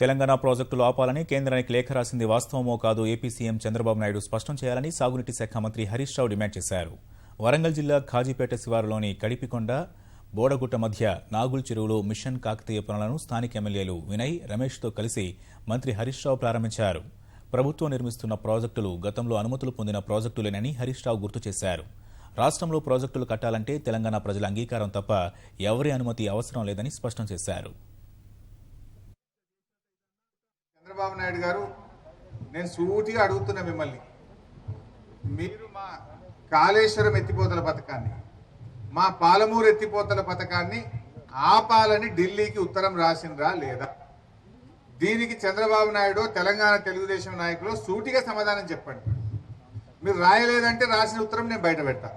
తెలంగాణ ప్రాజెక్టులు ఆపాలని కేంద్రానికి లేఖ రాసింది వాస్తవమో కాదు ఏపీ సీఎం చంద్రబాబు నాయుడు స్పష్టం చేయాలని సాగునీటి శాఖ మంత్రి హరీష్ రావు డిమాండ్ చేశారు. వరంగల్ జిల్లా ఖాజీపేట శివారులోని కడిపికొండ బోడగుట్ట మధ్య నాగుల్ చెరువులో మిషన్ కాకతీయ పనులను స్థానిక ఎమ్మెల్యేలు వినయ్, రమేష్తో కలిసి మంత్రి హరీష్ రావు ప్రారంభించారు. ప్రభుత్వం నిర్మిస్తున్న ప్రాజెక్టులు గతంలో అనుమతులు పొందిన ప్రాజెక్టులేనని హరీష్ రావు గుర్తు చేశారు. రాష్ట్రంలో ప్రాజెక్టులు కట్టాలంటే తెలంగాణ ప్రజల అంగీకారం తప్ప ఎవరి అనుమతి అవసరం లేదని స్పష్టం చేశారు. చంద్రబాబు నాయుడు గారు, నేను సూటిగా అడుగుతున్నా మిమ్మల్ని, మీరు మా కాళేశ్వరం ఎత్తిపోతల పథకాన్ని, మా పాలమూరు ఎత్తిపోతల పథకాన్ని ఆపాలని ఢిల్లీకి ఉత్తరం రాసిండ్రా లేదా? దీనికి చంద్రబాబు నాయుడు, తెలంగాణ తెలుగుదేశం నాయకులు సూటిగా సమాధానం చెప్పండి. మీరు రాయలేదంటే రాసిన ఉత్తరం నేను బయట పెడతా.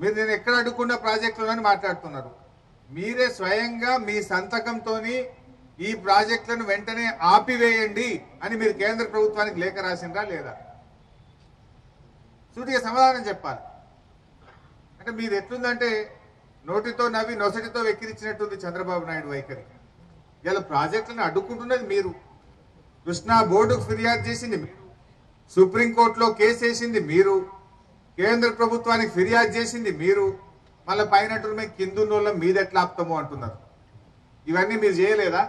మీరు నేను ఎక్కడ అడ్డుకున్న ప్రాజెక్టులని మాట్లాడుతున్నారు. మీరే స్వయంగా మీ సంతకంతోని ఈ ప్రాజెక్టులను వెంటనే ఆపివేయండి అని మీరు కేంద్ర ప్రభుత్వానికి లేఖ రాసిండ్రా లేదా? సూటిగా సమాధానం చెప్పాలి. అంటే మీరు ఎట్లుందంటే నోటితో నవ్వి నొసటితో వెక్కిరించినట్టుంది చంద్రబాబు నాయుడు వైఖరి. ఇలా ప్రాజెక్టులను అడ్డుకుంటున్నది మీరు, కృష్ణా బోర్డుకు ఫిర్యాదు చేసింది మీరు, సుప్రీంకోర్టులో కేసు వేసింది మీరు, కేంద్ర ప్రభుత్వానికి ఫిర్యాదు చేసింది మీరు, మళ్ళీ పైన కిందున్నోళ్ళ మీద ఎట్లా ఆపుతామో అంటున్నారు. ఇవన్నీ మీరు చేయలేదా?